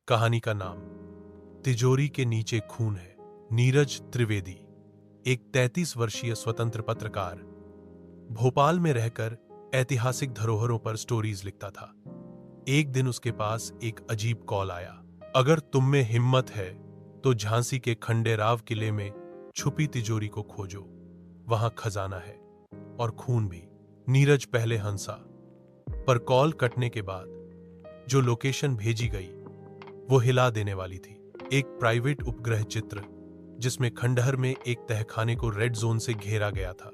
कहानी का नाम तिजोरी के नीचे खून है। नीरज त्रिवेदी एक 33 वर्षीय स्वतंत्र पत्रकार भोपाल में रहकर ऐतिहासिक धरोहरों पर स्टोरीज लिखता था। एक दिन उसके पास एक अजीब कॉल आया। अगर तुम में हिम्मत है तो झांसी के खंडेराव किले में छुपी तिजोरी को खोजो, वहां खजाना है और खून भी। नीरज पहले हंसा, पर कॉल कटने के बाद जो लोकेशन भेजी गई वो हिला देने वाली थी। एक प्राइवेट उपग्रह चित्र जिसमें खंडहर में एक तहखाने को रेड जोन से घेरा गया था।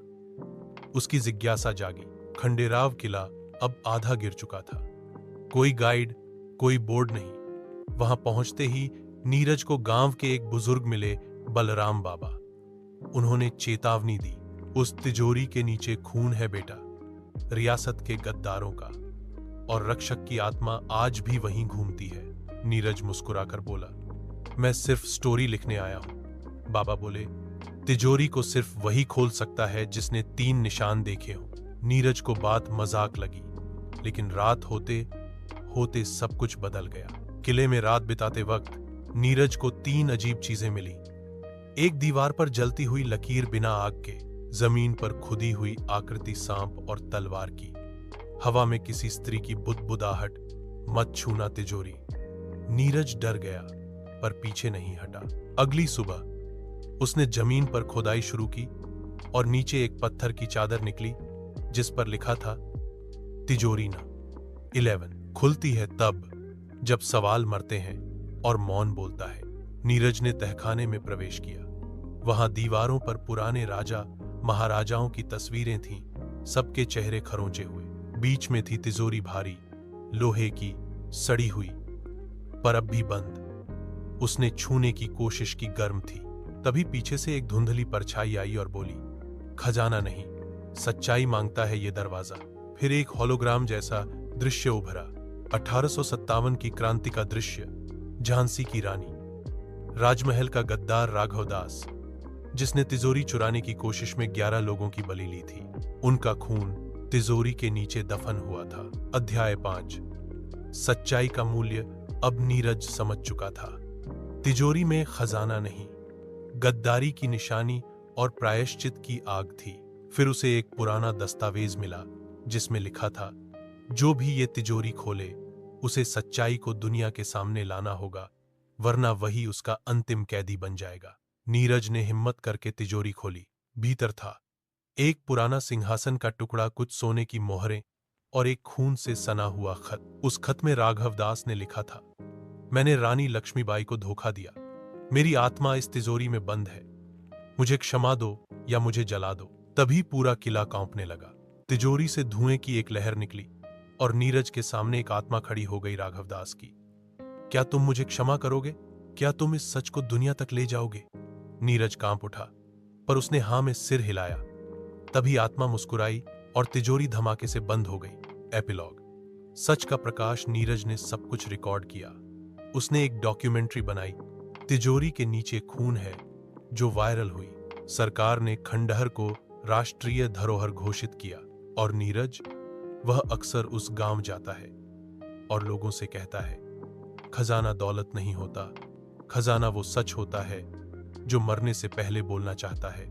उसकी जिज्ञासा जागी। खंडेराव किला अब आधा गिर चुका था। कोई गाइड, कोई बोर्ड नहीं। वहां पहुंचते ही नीरज को गांव के एक बुजुर्ग मिले, बलराम बाबा। उन्होंने चेतावनी दी, उस तिजोरी के नीचे खून है बेटा, रियासत के गद्दारों का, और रक्षक की आत्मा आज भी वहीं घूमती है। नीरज मुस्कुराकर बोला, मैं सिर्फ स्टोरी लिखने आया हूं। बाबा बोले, तिजोरी को सिर्फ वही खोल सकता है जिसने 3 निशान देखे हों। नीरज को बात मजाक लगी, लेकिन रात होते होते सब कुछ बदल गया। किले में रात बिताते वक्त नीरज को 3 अजीब चीजें मिली। एक दीवार पर जलती हुई लकीर बिना आग के, जमीन पर खुदी हुई आकृति सांप और तलवार की, हवा में किसी स्त्री की बुदबुदाहट, मत छूना तिजोरी। नीरज डर गया, पर पीछे नहीं हटा। अगली सुबह उसने जमीन पर खुदाई शुरू की और नीचे एक पत्थर की चादर निकली जिस पर लिखा था, तिजोरी ना 11 खुलती है तब जब सवाल मरते हैं और मौन बोलता है। नीरज ने तहखाने में प्रवेश किया। वहां दीवारों पर पुराने राजा महाराजाओं की तस्वीरें थीं, सबके चेहरे खरोंचे हुए। बीच में थी तिजोरी, भारी लोहे की, सड़ी हुई, पर अब भी बंद। उसने छूने की कोशिश की, गर्म थी। तभी पीछे से एक धुंधली परछाई आई और बोली, खजाना नहीं, सच्चाई मांगता है ये दरवाजा। फिर एक होलोग्राम जैसा दृश्य उभरा। 1857 की क्रांति का दृश्य। झांसी की रानी, राजमहल का गद्दार राघव दास, जिसने तिजोरी चुराने की कोशिश में 11 लोगों की बलि ली थी। उनका खून तिजोरी के नीचे दफन हुआ था। अध्याय 5। सच्चाई का मूल्य अब नीरज समझ चुका था। तिजोरी में खजाना नहीं, गद्दारी की निशानी और प्रायश्चित की आग थी। फिर उसे एक पुराना दस्तावेज मिला जिसमें लिखा था, जो भी ये तिजोरी खोले उसे सच्चाई को दुनिया के सामने लाना होगा, वरना वही उसका अंतिम कैदी बन जाएगा। नीरज ने हिम्मत करके तिजोरी खोली। भीतर था एक पुराना सिंहासन का टुकड़ा, कुछ सोने की मोहरें और एक खून से सना हुआ खत। उस खत में राघव दास ने लिखा था, मैंने रानी लक्ष्मीबाई को धोखा दिया। मेरी आत्मा इस तिजोरी में बंद है। मुझे क्षमा दो या मुझे जला दो। तभी पूरा किला कांपने लगा। तिजोरी से धुएं की एक लहर निकली और नीरज के सामने एक आत्मा खड़ी हो गई, राघव दास की। क्या तुम मुझे क्षमा करोगे? क्या तुम इस सच को दुनिया तक ले जाओगे? नीरज कांप उठा, पर उसने हां में सिर हिलाया। तभी आत्मा मुस्कुराई और तिजोरी धमाके से बंद हो गई। एपिलॉग। सच का प्रकाश। नीरज ने सब कुछ रिकॉर्ड किया। उसने एक डॉक्यूमेंट्री बनाई, तिजोरी के नीचे खून है, जो वायरल हुई। सरकार ने खंडहर को राष्ट्रीय धरोहर घोषित किया। और नीरज, वह अक्सर उस गांव जाता है और लोगों से कहता है, खजाना दौलत नहीं होता, खजाना वो सच होता है जो मरने से पहले बोलना चाहता है।